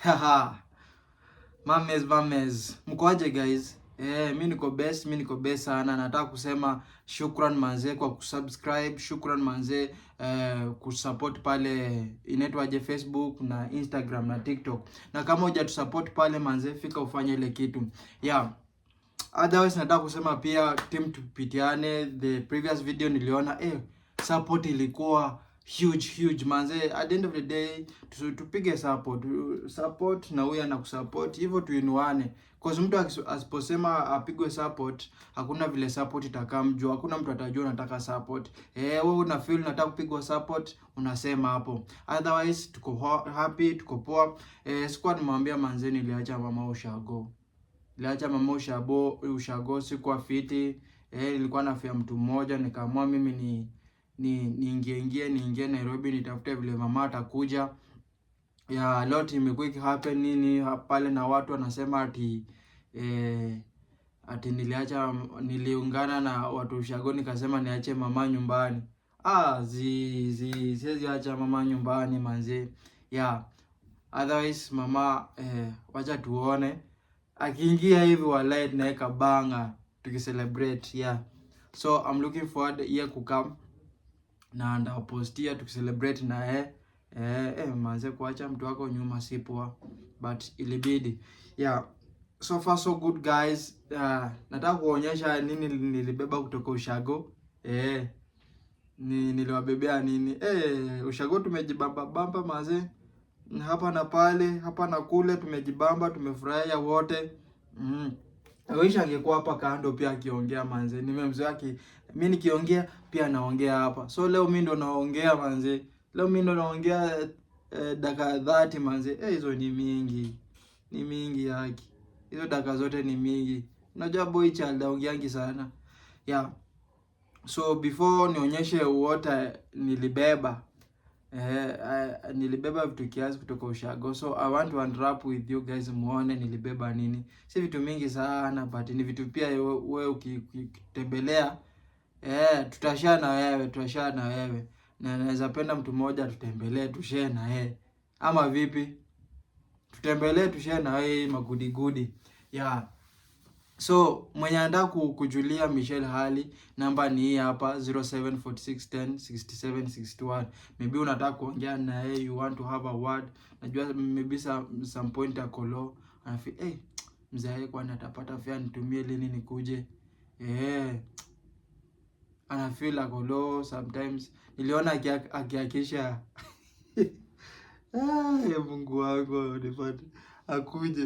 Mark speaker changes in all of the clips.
Speaker 1: Haha. Mames. Mkoaje guys? Mimi niko best sana. Nataka kusema shukran manze kwa kusubscribe, shukran manze kusupport pale inaitwaje Facebook na Instagram na TikTok. Na kama hujatusupport pale manze, fika ufanye ile kitu. Yeah. Otherwise nataka kusema pia team tupitiane. The previous video niliona support ilikuwa huge manze. At the end of the day tupige support na huyu anakusupport hivyo, tuinuane, cause mtu asiposema apigwe support, hakuna vile support itakamjua, hakuna mtu atajua unataka support. Wewe una feel unataka kupigwa support, unasema hapo. Otherwise tuko happy, tuko poa. Sikuwa nimwambia manze, niliacha mama ushago, sikuwa fiti. Nilikuwa nafia mtu mmoja, nikaamua mimi niingie Nairobi nitafute vile mama atakuja. Ya lot imekuwa happen nini pale, na watu wanasema ati niliungana na watu ushago, nikasema niache mama nyumbani. Siwezi acha mama nyumbani manze. Yeah. Otherwise mama wacha tuone akiingia hivi, wallahi tunaweka banga tukicelebrate. Yeah. So I'm looking forward here kukam na ndapostia tukicelebrate na manze, kuacha mtu wako nyuma si poa, but ilibidi. Yeah. So far so good guys. Nataka kuonyesha nini nilibeba kutoka ushago. Niliwabebea nini. Ushago tumejibamba manze. Hapa na pale, hapa na kule, tumejibamba, tumefurahia wote. Aisha angekuwa hapa kando pia akiongea manze. Nimemzoea mimi nikiongea pia naongea hapa. So leo mimi ndo naongea manze. Leo mimi ndo naongea dakika 30 manze. Hizo ni mingi. Ni mingi haki. Hizo dakika zote ni mingi. Unajua boy child aongeangi sana. Yeah. So before nionyeshe wote nilibeba. Nilibeba vitu kiasi kutoka ushago. So I want to unwrap with you guys, muone nilibeba nini. Si vitu mingi sana, but ni vitu pia wewe ukitembelea tutashare na wewe. Na naweza penda mtu mmoja tutembelee, tushare na yeye. Ama vipi? Tutembelee, tushare na yeye magudi. Yeah. So mwenye anataka kujulia Michelle hali, namba ni hii hapa 0746106761. Maybe unataka kuongea na yeye, you want to have a word. Najua maybe some point akolo anafi mzee kwa natapata fare nitumie lini nikuje. Ana feel akolo sometimes. Niliona akiakisha Mungu wangu,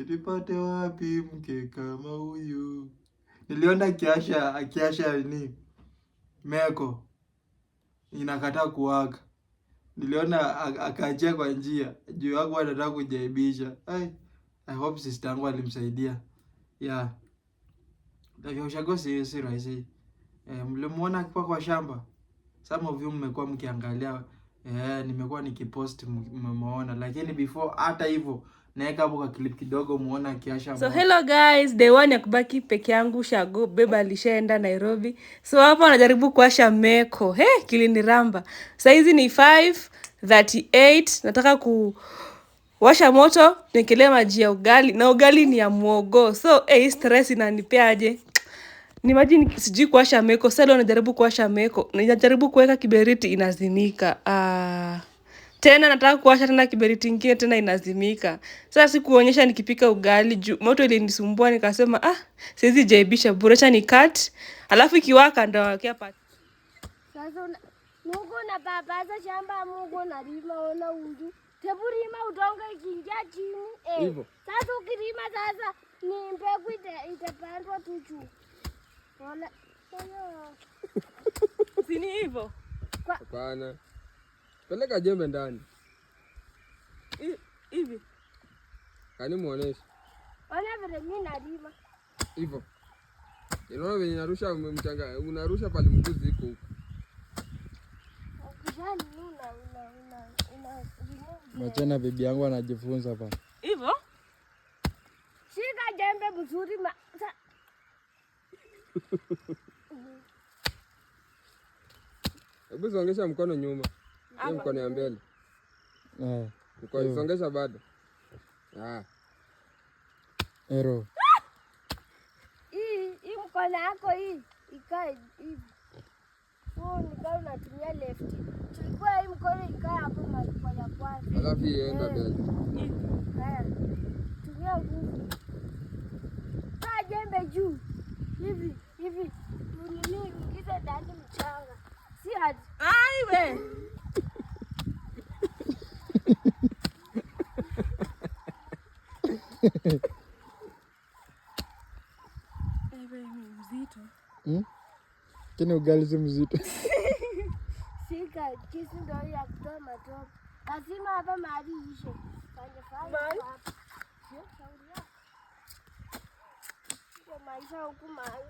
Speaker 1: nipate wapi mke kama huyu. Niliona akiasha ni meko inakataa kuwaka. Niliona akaachia kwa njia juu yangu, anataka kujaibisha. I hope sister yangu alimsaidia. Yeah. Ndio ushago si rahisi. Mlimuona akiwa kwa shamba. Some of you mmekuwa mkiangalia, nimekuwa nikipost mmeona, lakini before hata hivyo naweka hapo kwa clip kidogo muone akiasha.
Speaker 2: So hello guys, day one ya kubaki peke yangu ushago, beba alishaenda Nairobi. So hapa anajaribu kuwasha meko. Kiliniramba. Sasa hizi ni 5:38. Nataka kuwasha moto, niekelee maji ya ugali, na ugali ni ya muogo. So stress inanipeaje. Imagine sijui kuwasha meko. Sasa leo najaribu kuwasha meko. Najaribu kuweka kiberiti, inazimika. Tena nataka kuwasha tena kiberiti kingine, tena inazimika. Sasa sikuonyesha nikipika ugali juu moto ilinisumbua, nikasema siwezi jaibisha bure, acha ni cut. Alafu ikiwaka ndo wakia pati.
Speaker 3: Sasa Mungu na babaza shamba, Mungu na lima ona undu. Teburima udongo ikiingia chini.
Speaker 1: Hivyo.
Speaker 3: Sasa ukilima sasa ni mbegu itapandwa tu juu. Wala.
Speaker 2: Sini hivyo?
Speaker 4: Hapana. Peleka jembe ndani.
Speaker 2: Hivi.
Speaker 4: Kani muoneshe.
Speaker 3: Ona vile mimi nalima.
Speaker 4: Hivyo. Unaona venye narusha mchanga, unarusha pale mbuzi iko huko.
Speaker 3: Ukijani
Speaker 1: Machana bibi yangu anajifunza hapa.
Speaker 2: Hivyo?
Speaker 3: Shika jembe vizuri
Speaker 4: Hebu songesha mkono nyuma. Mkono ya mbele. Songesha bado.
Speaker 1: Ero.
Speaker 3: Hii mkono yako hii ikae hivi. Nikawa unatumia left. Chukua hii mkono ikae hapo kwa ya kwanza.
Speaker 4: Alafu ienda mbele.
Speaker 3: Haya. Tumia nguvu. Kaa jembe juu. Hivi. Nini ingiza ndani mchanga. Si hadi.
Speaker 2: Aiwe. Mzito.
Speaker 1: Kini ugali si mzito.
Speaker 3: Sika kisi ndio ya kutoa matope. Lazima hapa mahali ishe. Fanya hapa. Sio shauri yako. Kwa maisha huku mahali.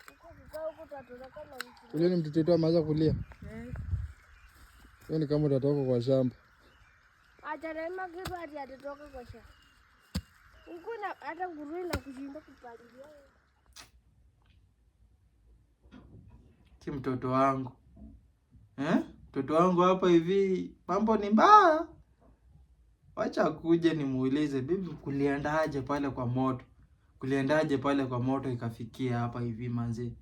Speaker 3: Huko tutatoka na mtu.
Speaker 1: Ule ni mtoto wetu ameanza kulia. Ni kama utatoka kwa shamba.
Speaker 3: Atarema kitu hadi atatoka kwa shamba. Huko na hata nguruwe na kushinda kupalilia.
Speaker 1: Ki mtoto wangu. Mtoto wangu hapa hivi mambo ni mbaya. Wacha kuje nimuulize bibi kuliendaje pale kwa moto. Kuliendaje pale kwa moto ikafikia hapa hivi manze.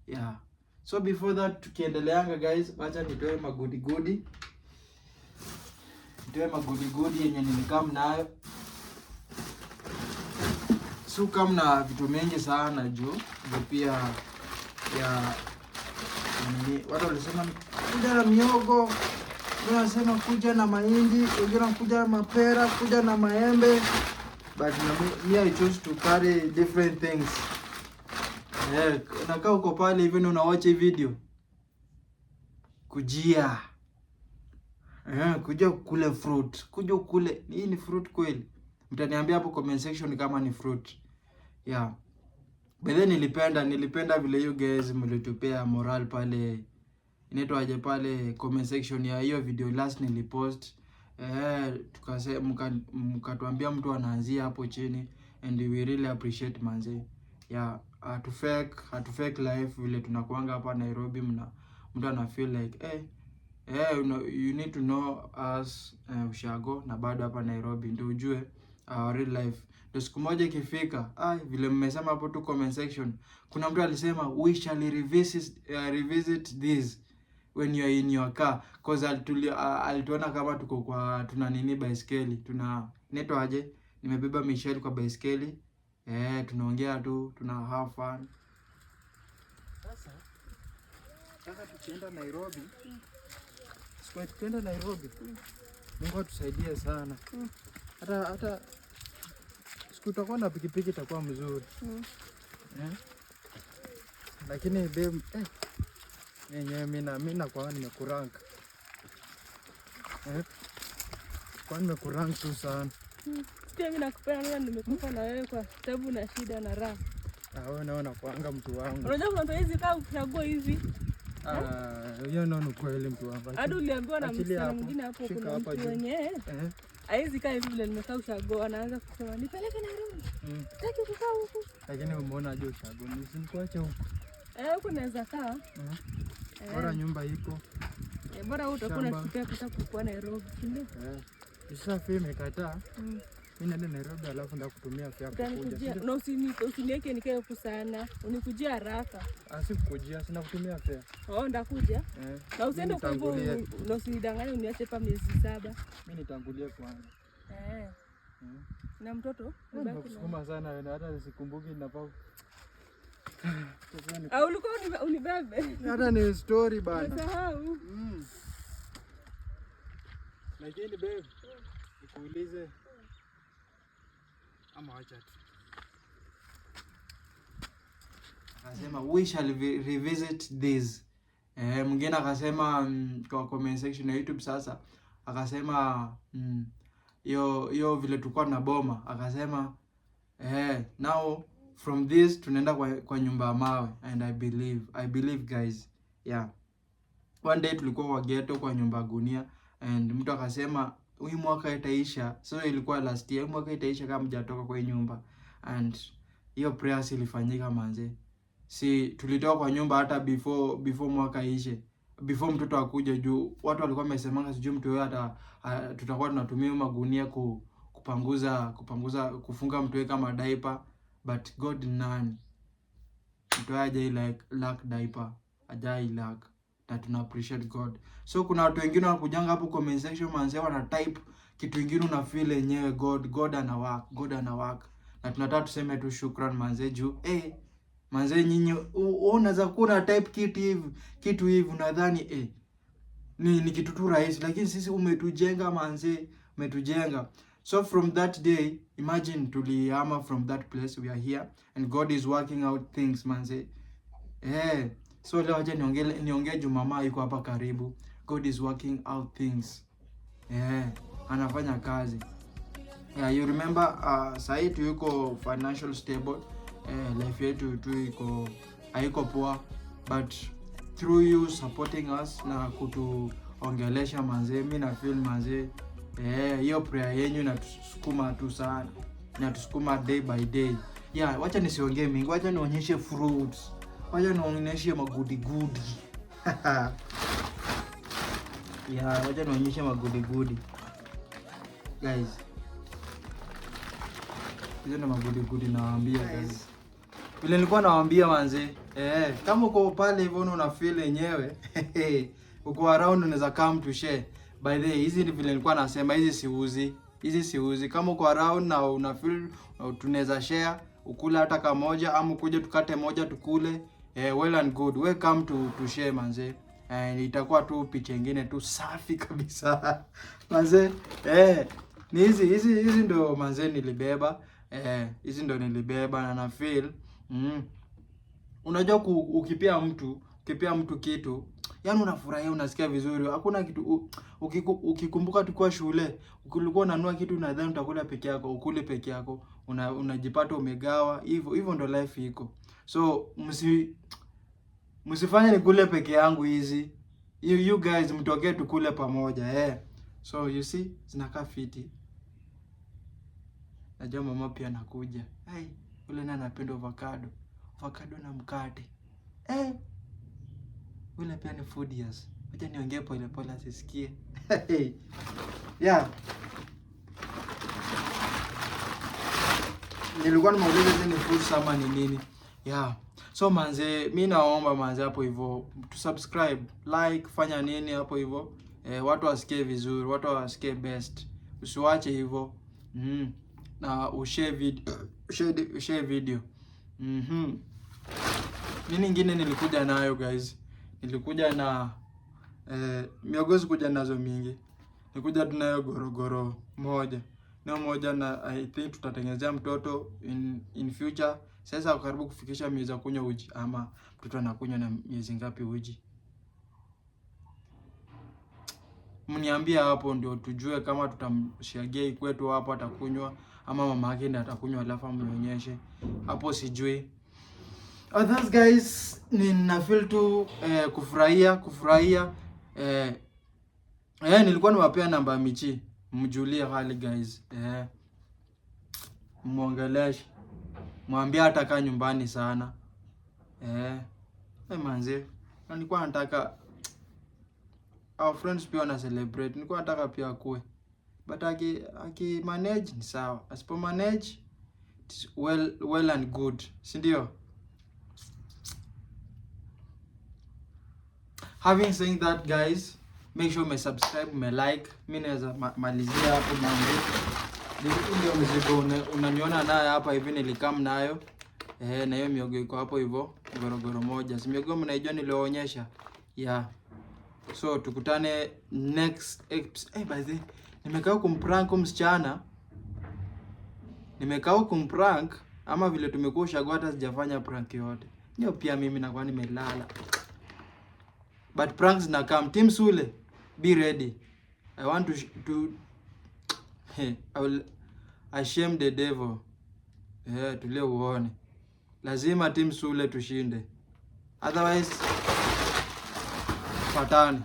Speaker 1: Yeah. So before that tukiendeleanga guys, wacha nitoe magudi. Nitoe magudi yenye nilikam nayo. So kama na vitu mengi sana juu pia ya watu walisema kuja na miogo, wengine wanasema kuja na mahindi, wengine kuja na mapera, kuja na maembe, but me I chose to carry different things. Nakaa uko pale hivi na unawatch video. Kuja kule fruit. Kuja kule. Hii ni fruit kweli? Mtaniambia hapo comment section kama ni fruit. Yeah. Bele nilipenda vile you guys mlitupea moral pale. Inaitwa aje pale comment section ya hiyo video last nilipost. Tukasema mkatuambia mtu anaanzia hapo chini and we really appreciate manze. Yeah, hatu fake life vile tunakuanga hapa Nairobi mtu ana feel like you need to know us ushago na bado hapa Nairobi ndio ujue our real life. Ndio siku moja ikifika, vile mmesema hapo tu comment section, kuna mtu alisema we shall revisit this when you are in your car cause alituona kama tuko kwa tuna nini baiskeli, neto aje nimebeba Michelle kwa baiskeli. Tunaongea tu, tuna have fun. Sasa tukienda Nairobi. Siku tukienda Nairobi. Mungu atusaidie sana. Hata siku tutakuwa na pikipiki itakuwa mzuri. Lakini babe, yenyewe mimi nakuwa nimekurank. Kwa nimekurank tu sana.
Speaker 2: Pia mimi nakupenda na nimekufa na wewe kwa sababu na shida na raha.
Speaker 1: Wewe unaona kuanga mtu wangu.
Speaker 2: Unajua kuna mtu hizi kama kuchagua hivi.
Speaker 1: Hiyo ndio kweli mtu wangu.
Speaker 2: Hadi uliambiwa na msichana mwingine hapo kuna mtu wenyewe. Haizi kaa hivi vile nimekaa ushago anaanza kusema nipeleke Nairobi. Sitaki kukaa huku.
Speaker 1: Lakini umeona aje ushago? Nisikuache huku.
Speaker 2: Huko naweza kaa.
Speaker 1: Bora nyumba iko.
Speaker 2: Bora utakuwa unasikia kutaka kukua Nairobi, ndio?
Speaker 1: Sasa fee imekataa. Mimi naenda Nairobi alafu ndakutumia fare kuja.
Speaker 2: Na usiniweke nikae huku sana. Unikujia haraka.
Speaker 1: Sikukujia, sina kutumia fare.
Speaker 2: Ndakuja. Na usiende kwa hivyo na usinidanganye uniache hapa miezi 7.
Speaker 1: Mimi nitangulie kwanza.
Speaker 2: Na mtoto
Speaker 1: babaki nakusukuma sana hata nisikumbuki ninafaa.
Speaker 2: Ulikuwa unibebe.
Speaker 1: Hata ni story bana.
Speaker 2: Sahau.
Speaker 1: Lakini babe, nikuulize ama acha tu. Akasema we shall revisit this. Mwingine akasema kwa comment section ya YouTube sasa akasema yo vile tulikuwa na boma akasema now from this tunaenda kwa nyumba ya mawe and I believe guys. Yeah. One day tulikuwa kwa ghetto kwa nyumba gunia and mtu akasema hii mwaka itaisha. So ilikuwa last year, mwaka itaisha kama mjatoka kwa nyumba. And hiyo prayers ilifanyika manze. Si tulitoka kwa nyumba hata before mwaka ishe. Before mtoto akuja juu watu walikuwa wamesemanga sijui mtu yeye hata tutakuwa tunatumia magunia kufunga mtu kama diaper, but God nani mtu haja lack diaper, haja lack, na tuna appreciate God. So kuna watu wengine wanakujanga hapo comment section manze, wana type kitu kingine una feel yenyewe God ana work, na tunataka tuseme tu shukran manze juu manze nyinyi unaweza kuona type kitu hivi unadhani ni kitu tu rahisi, lakini sisi umetujenga manze, umetujenga. So from that day, imagine tulihama from that place, we are here and God is working out things manze. So leo acha niongee juu mama yuko hapa karibu. God is working out things. Anafanya kazi. You remember sahi tu yuko financial stable. Life yetu tu haiko poa, but through you supporting us na kutuongelesha manze, mimi na feel manze hiyo prayer yenu inatusukuma tu sana, inatusukuma day by day. Wacha nisiongee mingi, wacha nionyeshe fruits, wacha nionyeshe magudi wacha nionyeshe magudi guys. Hizo ni magudi nawaambia guys. Vile nilikuwa nawaambia manze, kama uko pale hivyo una feel yenyewe uko around unaweza come to share. By the way, hizi ni vile nilikuwa nasema, hizi siuzi. Kama uko around na una feel tunaweza share, ukula hata kamoja ama ukuje tukate moja tukule, well and good. Welcome to share manze. Itakuwa tu picha nyingine tu safi kabisa. Manze, ni hizi ndo manze nilibeba. Hizi ndo nilibeba na feel unajua ukipea mtu kitu, yani unafurahia, unasikia vizuri. Hakuna kitu ukikumbuka tukua shule, ukilikuwa unanunua kitu unadhani utakula peke yako, ukule peke yako, unajipata umegawa. Hivyo ndo life iko. So msifanye nikule peke yangu hizi. You guys mtokee tukule pamoja. So you see zinakaa fiti. Najua mama pia anakuja. Ule na anapenda avocado na mkate. Ule pia ni foodies. Wacha niongee pole asisikie. Nilikuwa nimeuliza hizi ni fruits ama ni nini. So manze, mimi naomba manze hapo hivyo tu subscribe, like, fanya nini hapo hivyo. Watu wasikie vizuri, watu wasikie best. Usiwache hivyo. Na ushare video. Nini ingine nilikuja nayo guys? Nilikuja na miogozi kuja nazo mingi. Nilikuja tunayo gorogoro moja. Na I think tutatengenezea mtoto in future. Sasa karibu kufikisha miezi kunywa uji, ama mtoto anakunywa na miezi ngapi uji? Mniambia hapo ndio tujue kama tutamshagia kwetu hapo atakunywa ama mama yake ndiye atakunywa alafu amnyonyeshe. Hapo sijui. Others guys, nina feel tu kufurahia. Nilikuwa niwapea namba Michi, mjulie hali guys. Muongeleshe. Mwambie atakaa nyumbani sana. Manze, nilikuwa nataka our friends pia wana celebrate. Nilikuwa nataka pia akue. But aki manage ni sawa. Asipo manage it's well and good. Si ndio? Having said that guys, make sure subscribe, like. Mimi naweza malizia hapo mambo. Ndio mzigo unaniona nayo hapa hivi nilikam nayo. Na hiyo miogo iko hapo hivyo, gorogoro moja. Si miogo mnaijua nilionyesha. So tukutane next episode. By the way, nimekaa kumprank msichana. Ama vile tumekuwa ushago hata sijafanya prank yote. Ndio pia mimi nakuwa nimelala. But pranks na come. Team Sule, be ready. I want to I shame the devil. Tule uone. Lazima Team Sule tushinde. Otherwise patani.